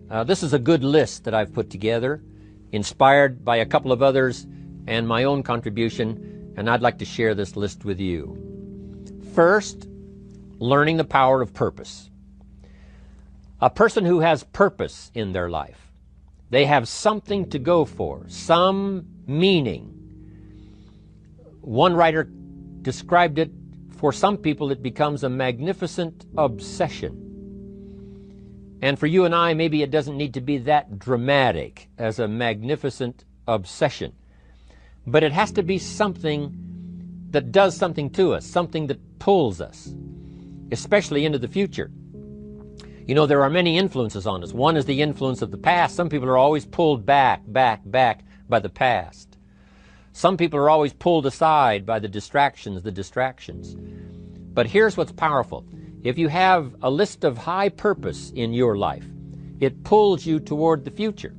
This is a good list that I've put together, inspired by a couple of others and my own contribution, and I'd like to share this list with you. First, learning the power of purpose. A person who has purpose in their life, they have something to go for, some meaning. One writer described it, for some people it becomes a magnificent obsession. And for you and I, maybe it doesn't need to be that dramatic as a magnificent obsession. But it has to be something that does something to us, something that pulls us, especially into the future. You know, there are many influences on us. One is the influence of the past. Some people are always pulled back by the past. Some people are always pulled aside by the distractions. But here's what's powerful. If you have a list of high purpose in your life, it pulls you toward the future.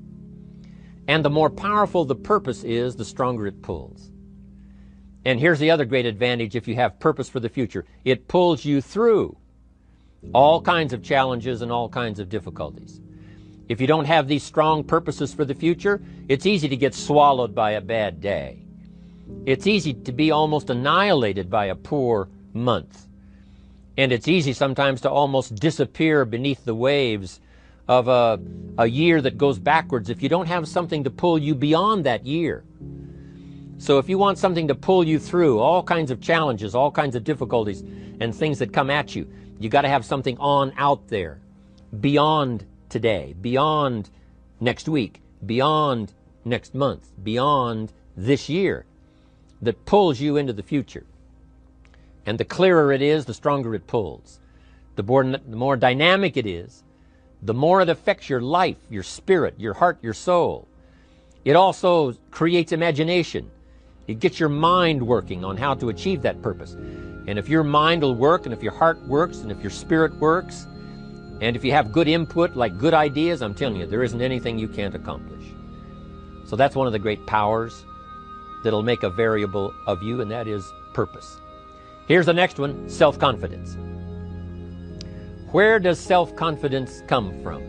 And the more powerful the purpose is, the stronger it pulls. And here's the other great advantage if you have purpose for the future. It pulls you through all kinds of challenges and all kinds of difficulties. If you don't have these strong purposes for the future, it's easy to get swallowed by a bad day. It's easy to be almost annihilated by a poor month. And it's easy sometimes to almost disappear beneath the waves of a year that goes backwards if you don't have something to pull you beyond that year. So if you want something to pull you through all kinds of challenges, all kinds of difficulties and things that come at you, you got to have something on out there beyond today, beyond next week, beyond next month, beyond this year, that pulls you into the future. And the clearer it is, the stronger it pulls. The more dynamic it is, the more it affects your life, your spirit, your heart, your soul. It also creates imagination. It gets your mind working on how to achieve that purpose. And if your mind will work, and if your heart works, and if your spirit works, and if you have good input, like good ideas, I'm telling you, there isn't anything you can't accomplish. So that's one of the great powers that'll make a variable of you, and that is purpose. Here's the next one, self-confidence. Where does self-confidence come from?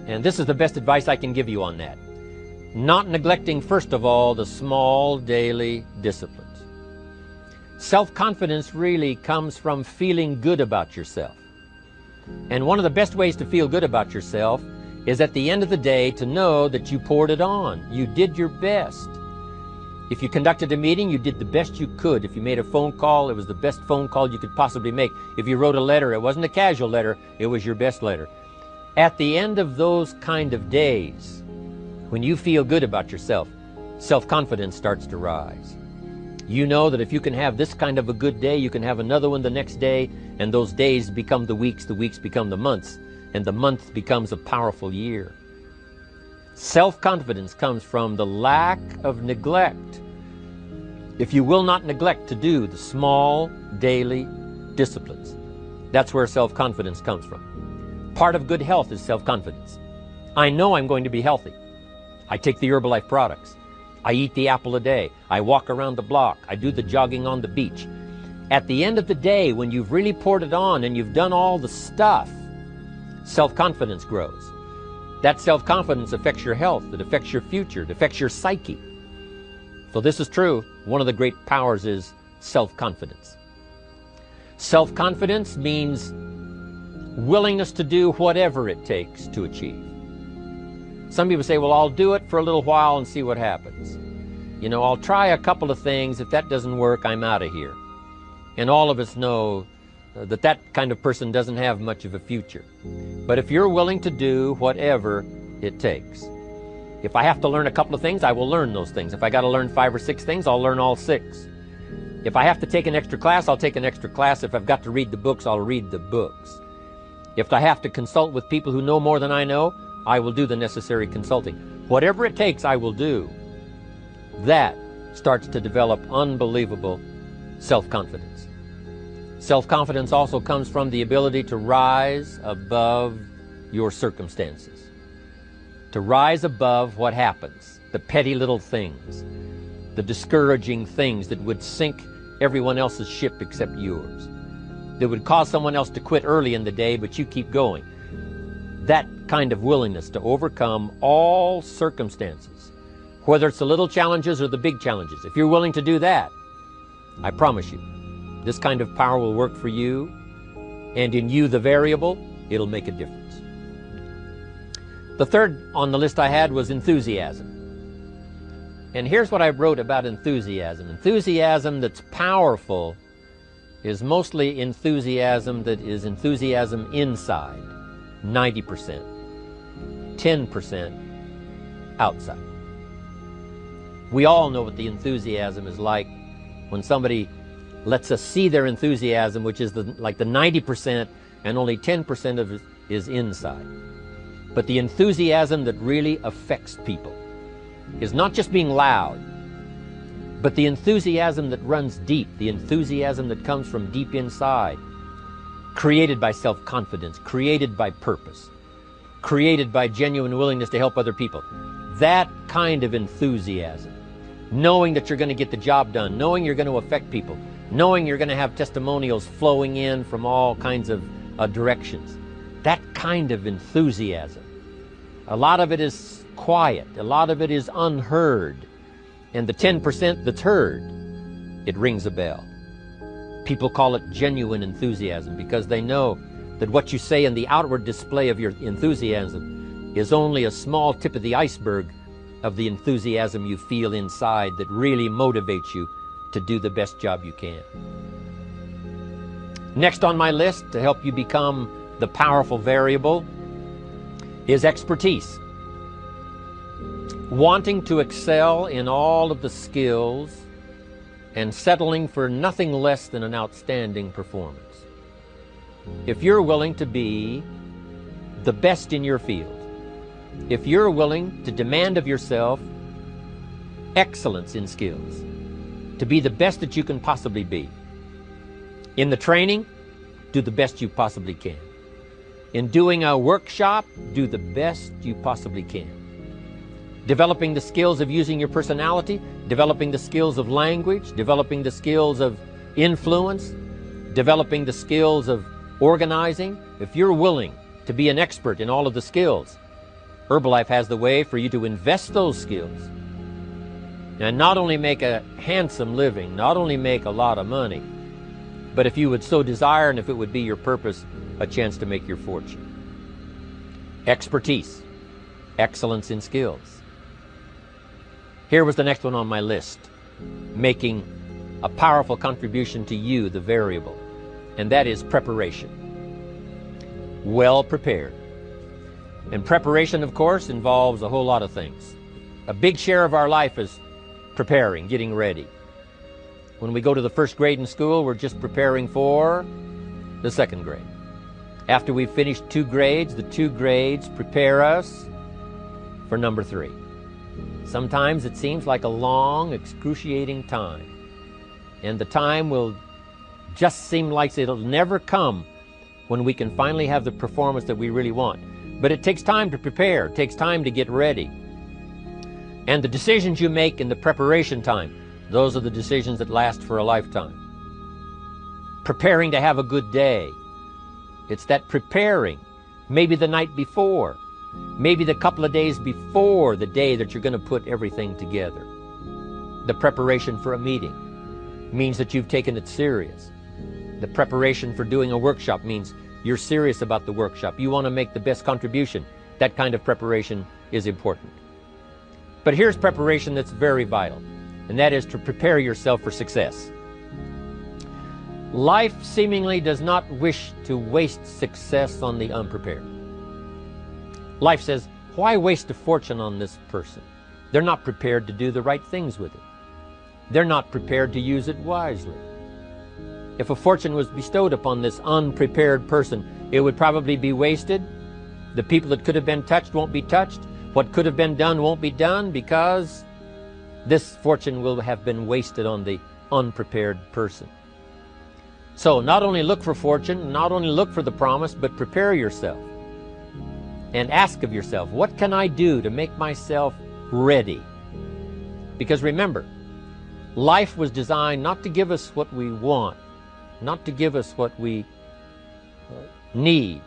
And this is the best advice I can give you on that. Not neglecting, first of all, the small daily disciplines. Self-confidence really comes from feeling good about yourself. And one of the best ways to feel good about yourself is at the end of the day to know that you poured it on. You did your best. If you conducted a meeting, you did the best you could. If you made a phone call, it was the best phone call you could possibly make. If you wrote a letter, it wasn't a casual letter, it was your best letter. At the end of those kind of days, when you feel good about yourself, self-confidence starts to rise. You know that if you can have this kind of a good day, you can have another one the next day, and those days become the weeks become the months, and the month becomes a powerful year. Self-confidence comes from the lack of neglect. If you will not neglect to do the small daily disciplines, that's where self-confidence comes from. Part of good health is self-confidence. I know I'm going to be healthy. I take the Herbalife products. I eat the apple a day. I walk around the block. I do the jogging on the beach. At the end of the day, when you've really poured it on and you've done all the stuff, self-confidence grows. That self-confidence affects your health, it affects your future, it affects your psyche. So this is true. One of the great powers is self-confidence. Self-confidence means willingness to do whatever it takes to achieve. Some people say, well, I'll do it for a little while and see what happens. You know, I'll try a couple of things. If that doesn't work, I'm out of here. And all of us know that that kind of person doesn't have much of a future. But if you're willing to do whatever it takes, if I have to learn a couple of things, I will learn those things. If I got to learn 5 or 6 things, I'll learn all 6. If I have to take an extra class, I'll take an extra class. If I've got to read the books, I'll read the books. If I have to consult with people who know more than I know, I will do the necessary consulting. Whatever it takes, I will do. That starts to develop unbelievable self-confidence. Self-confidence also comes from the ability to rise above your circumstances, to rise above what happens, the petty little things, the discouraging things that would sink everyone else's ship except yours, that would cause someone else to quit early in the day, but you keep going. That kind of willingness to overcome all circumstances, whether it's the little challenges or the big challenges, if you're willing to do that, I promise you, this kind of power will work for you, and in you, the variable, it'll make a difference. The third on the list I had was enthusiasm. And here's what I wrote about enthusiasm. Enthusiasm that's powerful is mostly enthusiasm that is enthusiasm inside, 90%, 10% outside. We all know what the enthusiasm is like when somebody lets us see their enthusiasm, which is like the 90%, and only 10% of it is inside. But the enthusiasm that really affects people is not just being loud, but the enthusiasm that runs deep, the enthusiasm that comes from deep inside, created by self-confidence, created by purpose, created by genuine willingness to help other people. That kind of enthusiasm, knowing that you're going to get the job done, knowing you're going to affect people, knowing you're going to have testimonials flowing in from all kinds of directions. That kind of enthusiasm. A lot of it is quiet. A lot of it is unheard. And the 10% that's heard, it rings a bell. People call it genuine enthusiasm because they know that what you say in the outward display of your enthusiasm is only a small tip of the iceberg of the enthusiasm you feel inside that really motivates you to do the best job you can. Next on my list to help you become the powerful variable is expertise. Wanting to excel in all of the skills and settling for nothing less than an outstanding performance. If you're willing to be the best in your field, if you're willing to demand of yourself excellence in skills, to be the best that you can possibly be. In the training, do the best you possibly can. In doing a workshop, do the best you possibly can. Developing the skills of using your personality, developing the skills of language, developing the skills of influence, developing the skills of organizing. If you're willing to be an expert in all of the skills, Herbalife has the way for you to invest those skills and not only make a handsome living, not only make a lot of money, but if you would so desire and if it would be your purpose, a chance to make your fortune. Expertise, excellence in skills. Here was the next one on my list, making a powerful contribution to you, the variable, and that is preparation. Well prepared. And preparation, of course, involves a whole lot of things. A big share of our life is preparing, getting ready. When we go to the first grade in school, we're just preparing for the second grade. After we've finished 2 grades, the 2 grades prepare us for number 3. Sometimes it seems like a long, excruciating time. And the time will just seem like it'll never come when we can finally have the performance that we really want. But it takes time to prepare. It takes time to get ready. And the decisions you make in the preparation time, those are the decisions that last for a lifetime. Preparing to have a good day. It's that preparing, maybe the night before, maybe the couple of days before the day that you're going to put everything together. The preparation for a meeting means that you've taken it serious. The preparation for doing a workshop means you're serious about the workshop. You want to make the best contribution. That kind of preparation is important. But here's preparation that's very vital, and that is to prepare yourself for success. Life seemingly does not wish to waste success on the unprepared. Life says, why waste a fortune on this person? They're not prepared to do the right things with it. They're not prepared to use it wisely. If a fortune was bestowed upon this unprepared person, it would probably be wasted. The people that could have been touched won't be touched. What could have been done won't be done because this fortune will have been wasted on the unprepared person. So not only look for fortune, not only look for the promise, but prepare yourself and ask of yourself, what can I do to make myself ready? Because remember, life was designed not to give us what we want, not to give us what we need,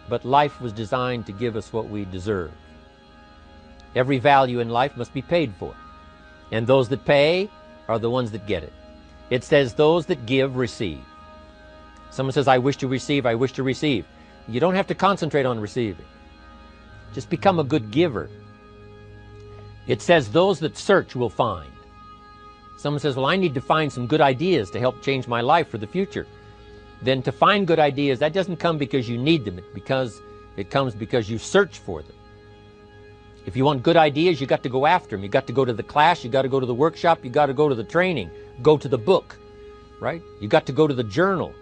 but life was designed to give us what we deserve. Every value in life must be paid for, and those that pay are the ones that get it. It says those that give receive. Someone says, I wish to receive, I wish to receive. You don't have to concentrate on receiving. Just become a good giver. It says those that search will find. Someone says, well, I need to find some good ideas to help change my life for the future. Then to find good ideas, that doesn't come because you need them. It comes because you search for them. If you want good ideas, you got to go after them. You got to go to the class, you got to go to the workshop, you got to go to the training, go to the book, right? You got to go to the journal,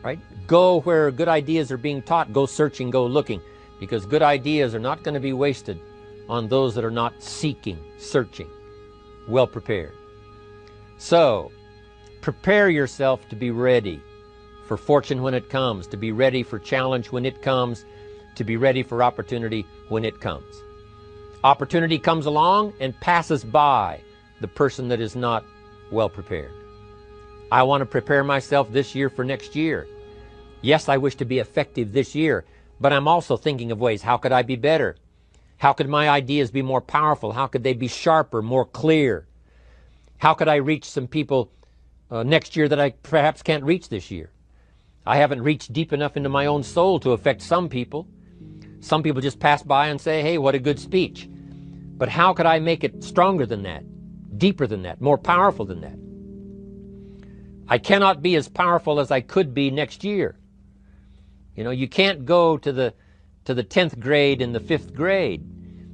right? Go where good ideas are being taught. Go searching, go looking, because good ideas are not going to be wasted on those that are not seeking, searching, well prepared. So, prepare yourself to be ready for fortune when it comes, to be ready for challenge when it comes, to be ready for opportunity when it comes. Opportunity comes along and passes by the person that is not well prepared. I want to prepare myself this year for next year. Yes, I wish to be effective this year, but I'm also thinking of ways, how could I be better? How could my ideas be more powerful? How could they be sharper, more clear? How could I reach some people next year that I perhaps can't reach this year? I haven't reached deep enough into my own soul to affect some people. Some people just pass by and say, hey, what a good speech. But how could I make it stronger than that, deeper than that, more powerful than that? I cannot be as powerful as I could be next year. You know, you can't go to the 10th grade in the 5th grade.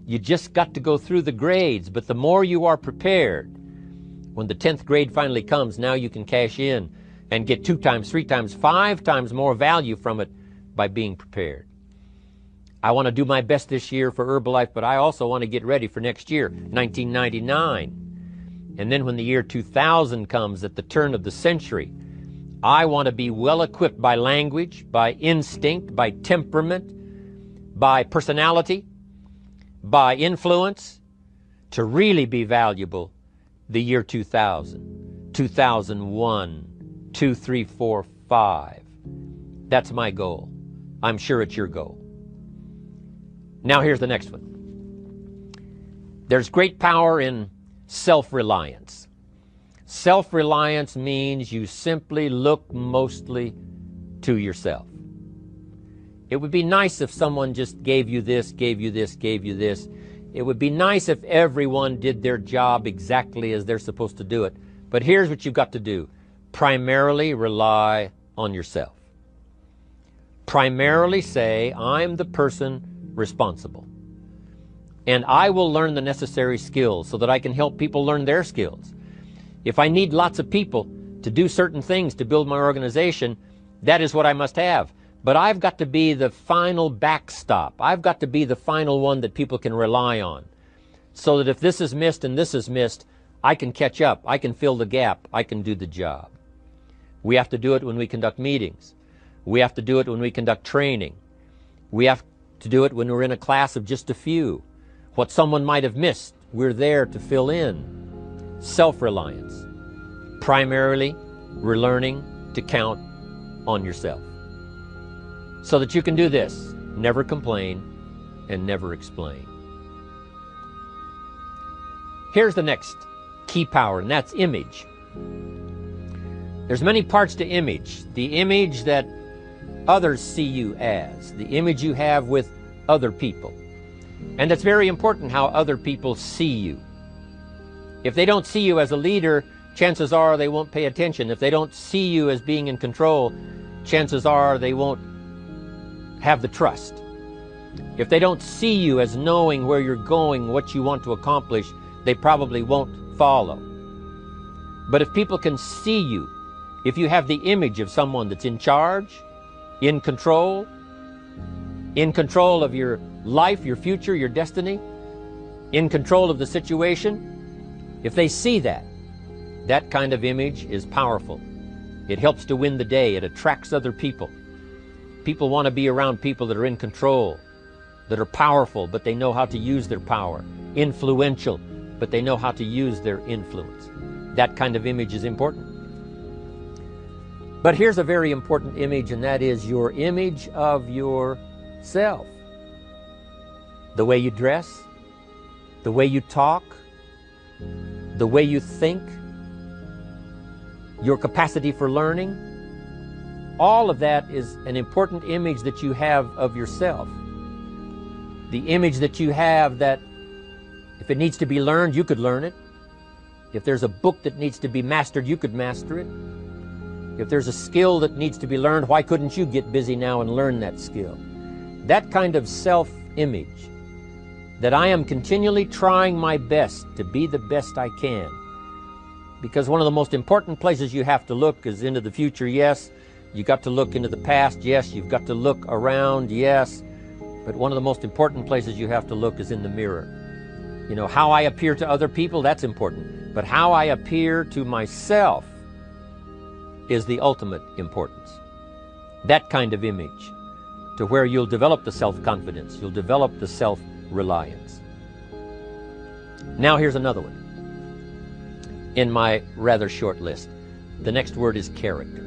You just got to go through the grades. But the more you are prepared, when the 10th grade finally comes, now you can cash in and get 2 times, 3 times, 5 times more value from it by being prepared. I want to do my best this year for Herbalife, but I also want to get ready for next year, 1999. And then when the year 2000 comes, at the turn of the century, I want to be well equipped by language, by instinct, by temperament, by personality, by influence, to really be valuable the year 2000, 2001, 2, 3, 4, 5. That's my goal. I'm sure it's your goal. Now here's the next one. There's great power in self-reliance. Self-reliance means you simply look mostly to yourself. It would be nice if someone just gave you this, gave you this, gave you this. It would be nice if everyone did their job exactly as they're supposed to do it. But here's what you've got to do. Primarily rely on yourself. Primarily say, I'm the person responsible. And I will learn the necessary skills so that I can help people learn their skills. If I need lots of people to do certain things to build my organization, that is what I must have. But I've got to be the final backstop. I've got to be the final one that people can rely on. So that if this is missed and this is missed, I can catch up. I can fill the gap. I can do the job. We have to do it when we conduct meetings. We have to do it when we conduct training. We have to do it when we're in a class of just a few. What someone might have missed, we're there to fill in. Self-reliance. Primarily, we're learning to count on yourself. So that you can do this, never complain and never explain. Here's the next key power, and that's image. There's many parts to image. The image that others see you as, the image you have with other people. And it's very important how other people see you. If they don't see you as a leader, chances are they won't pay attention. If they don't see you as being in control, chances are they won't have the trust. If they don't see you as knowing where you're going, what you want to accomplish, they probably won't follow. But if people can see you, if you have the image of someone that's in charge, in control of your life, your future, your destiny, in control of the situation, if they see that, that kind of image is powerful. It helps to win the day. It attracts other people. People want to be around people that are in control, that are powerful, but they know how to use their power. Influential, but they know how to use their influence. That kind of image is important. But here's a very important image, and that is your image of yourself. self. The way you dress, the way you talk, the way you think, your capacity for learning, all of that is an important image that you have of yourself. The image that you have that if it needs to be learned, you could learn it. If there's a book that needs to be mastered, you could master it. If there's a skill that needs to be learned, why couldn't you get busy now and learn that skill? That kind of self-image, that I am continually trying my best to be the best I can. Because one of the most important places you have to look is into the future, yes. You got to look into the past, yes. You've got to look around, yes. But one of the most important places you have to look is in the mirror. You know, how I appear to other people, that's important. But how I appear to myself is the ultimate importance. That kind of image, to where you'll develop the self-confidence, you'll develop the self-reliance. Now here's another one in my rather short list. The next word is character.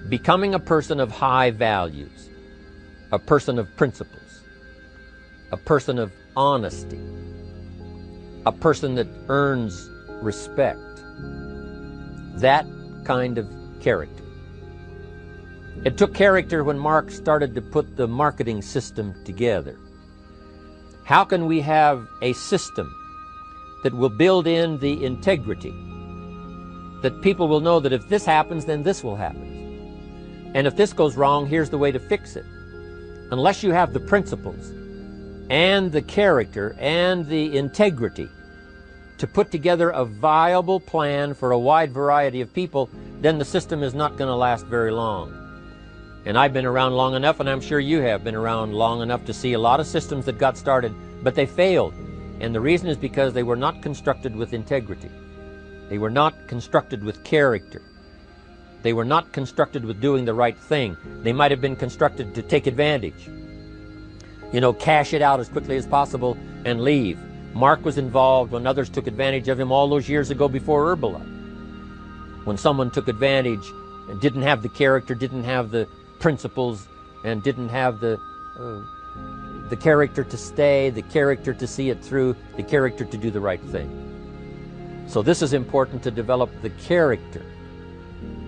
Becoming a person of high values, a person of principles, a person of honesty, a person that earns respect. That kind of character. It took character when Mark started to put the marketing system together. How can we have a system that will build in the integrity, that people will know that if this happens, then this will happen, and if this goes wrong, here's the way to fix it? Unless you have the principles and the character and the integrity to put together a viable plan for a wide variety of people, then the system is not going to last very long. And I've been around long enough, and I'm sure you have been around long enough to see a lot of systems that got started, but they failed. And the reason is because they were not constructed with integrity. They were not constructed with character. They were not constructed with doing the right thing. They might have been constructed to take advantage. You know, cash it out as quickly as possible and leave. Mark was involved when others took advantage of him all those years ago before Herbalife. When someone took advantage and didn't have the character, didn't have the principles, and didn't have the character to stay, the character to see it through, the character to do the right thing. So this is important, to develop the character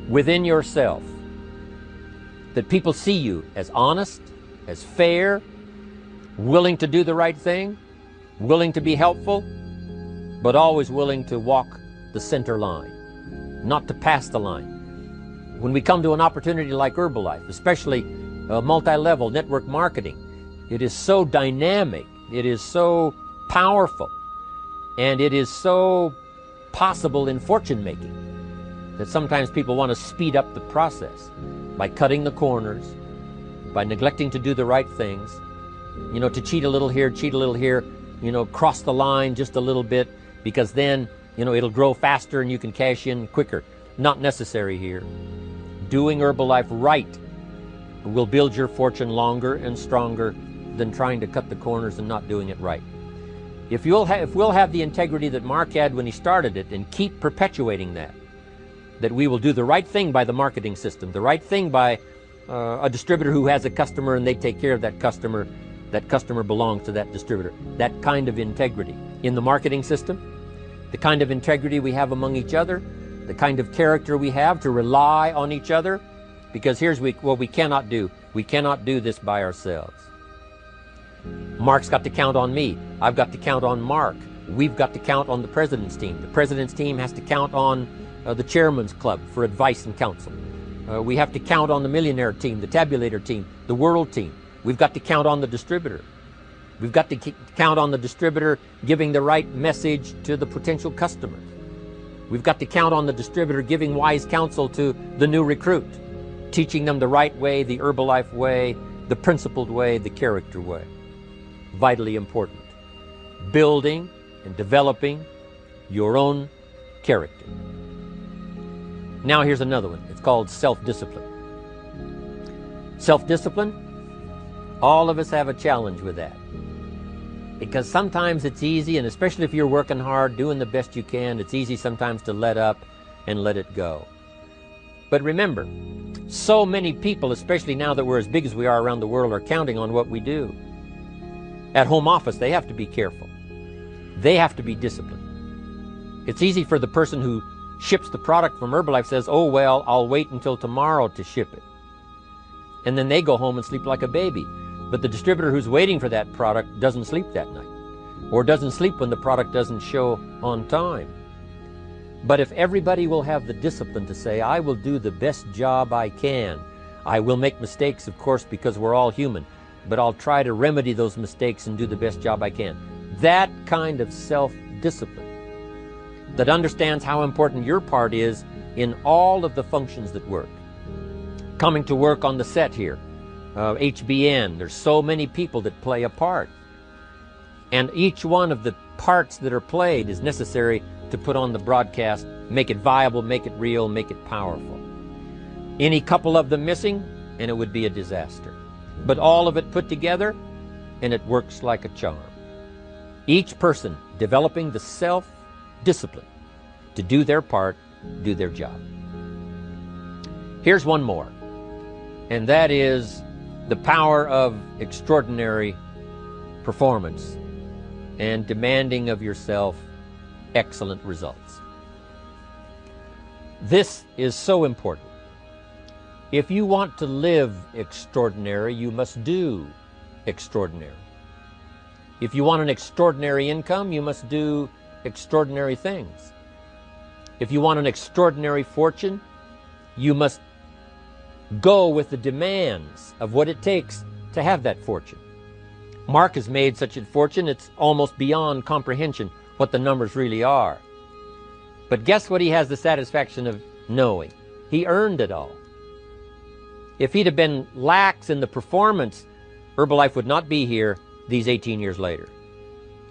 within yourself, that people see you as honest, as fair, willing to do the right thing, willing to be helpful, but always willing to walk the center line, not to pass the line. When we come to an opportunity like Herbalife, especially multi-level network marketing, it is so dynamic, it is so powerful, and it is so possible in fortune making that sometimes people want to speed up the process by cutting the corners, by neglecting to do the right things, you know, to cheat a little here, you know, cross the line just a little bit, because then, you know, it'll grow faster and you can cash in quicker. Not necessary here. Doing Herbalife right will build your fortune longer and stronger than trying to cut the corners and not doing it right. If we'll have the integrity that Mark had when he started it, and keep perpetuating that we will do the right thing by the marketing system, the right thing by a distributor who has a customer and they take care of that customer belongs to that distributor. That kind of integrity in the marketing system, the kind of integrity we have among each other, the kind of character we have to rely on each other, because here's what we cannot do. We cannot do this by ourselves. Mark's got to count on me. I've got to count on Mark. We've got to count on the president's team. The president's team has to count on the chairman's club for advice and counsel. We have to count on the millionaire team, the tabulator team, the world team. We've got to count on the distributor. We've got to count on the distributor giving the right message to the potential customer. We've got to count on the distributor giving wise counsel to the new recruit, teaching them the right way, the Herbalife way, the principled way, the character way. Vitally important. Building and developing your own character. Now here's another one. It's called self-discipline. Self-discipline, all of us have a challenge with that. Because sometimes it's easy, and especially if you're working hard, doing the best you can, it's easy sometimes to let up and let it go. But remember, so many people, especially now that we're as big as we are around the world, are counting on what we do. At home office, they have to be careful. They have to be disciplined. It's easy for the person who ships the product from Herbalife says, oh, well, I'll wait until tomorrow to ship it. And then they go home and sleep like a baby. But the distributor who's waiting for that product doesn't sleep that night, or doesn't sleep when the product doesn't show on time. But if everybody will have the discipline to say, I will do the best job I can. I will make mistakes, of course, because we're all human, but I'll try to remedy those mistakes and do the best job I can. That kind of self-discipline that understands how important your part is in all of the functions that work. Coming to work on the set here, HBN, there's so many people that play a part. And each one of the parts that are played is necessary to put on the broadcast, make it viable, make it real, make it powerful. Any couple of them missing, and it would be a disaster. But all of it put together, and it works like a charm. Each person developing the self-discipline to do their part, do their job. Here's one more, and that is the power of extraordinary performance and demanding of yourself excellent results. This is so important. If you want to live extraordinary, you must do extraordinary. If you want an extraordinary income, you must do extraordinary things. If you want an extraordinary fortune, you must go with the demands of what it takes to have that fortune. Mark has made such a fortune, it's almost beyond comprehension what the numbers really are. But guess what he has the satisfaction of knowing? He earned it all. If he'd have been lax in the performance, Herbalife would not be here these 18 years later.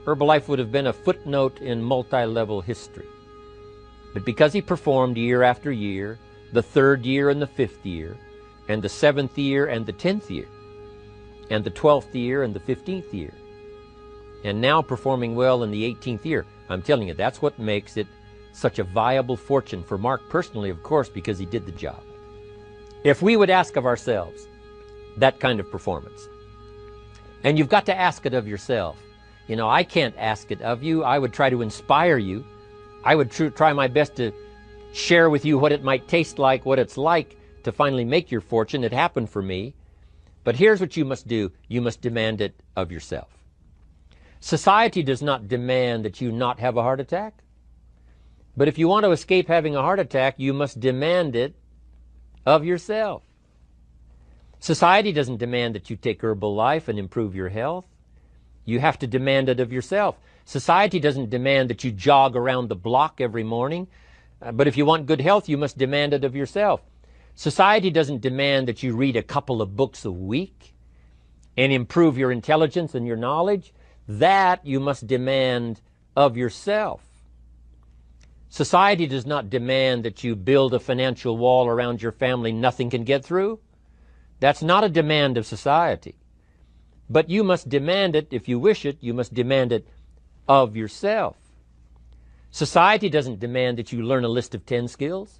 Herbalife would have been a footnote in multi-level history. But because he performed year after year, the 3rd year and the 5th year, and the 7th year and the 10th year, and the 12th year and the 15th year, and now performing well in the 18th year. I'm telling you, that's what makes it such a viable fortune for Mark personally, of course, because he did the job. If we would ask of ourselves that kind of performance, and you've got to ask it of yourself. You know, I can't ask it of you. I would try to inspire you. I would try my best to share with you what it might taste like, what it's like to finally make your fortune. It happened for me. But here's what you must do. You must demand it of yourself. Society does not demand that you not have a heart attack. But if you want to escape having a heart attack, you must demand it of yourself. Society doesn't demand that you take Herbalife and improve your health. You have to demand it of yourself. Society doesn't demand that you jog around the block every morning. But if you want good health, you must demand it of yourself. Society doesn't demand that you read a couple of books a week and improve your intelligence and your knowledge. That you must demand of yourself. Society does not demand that you build a financial wall around your family nothing can get through. That's not a demand of society. But you must demand it, if you wish it, you must demand it of yourself. Society doesn't demand that you learn a list of 10 skills.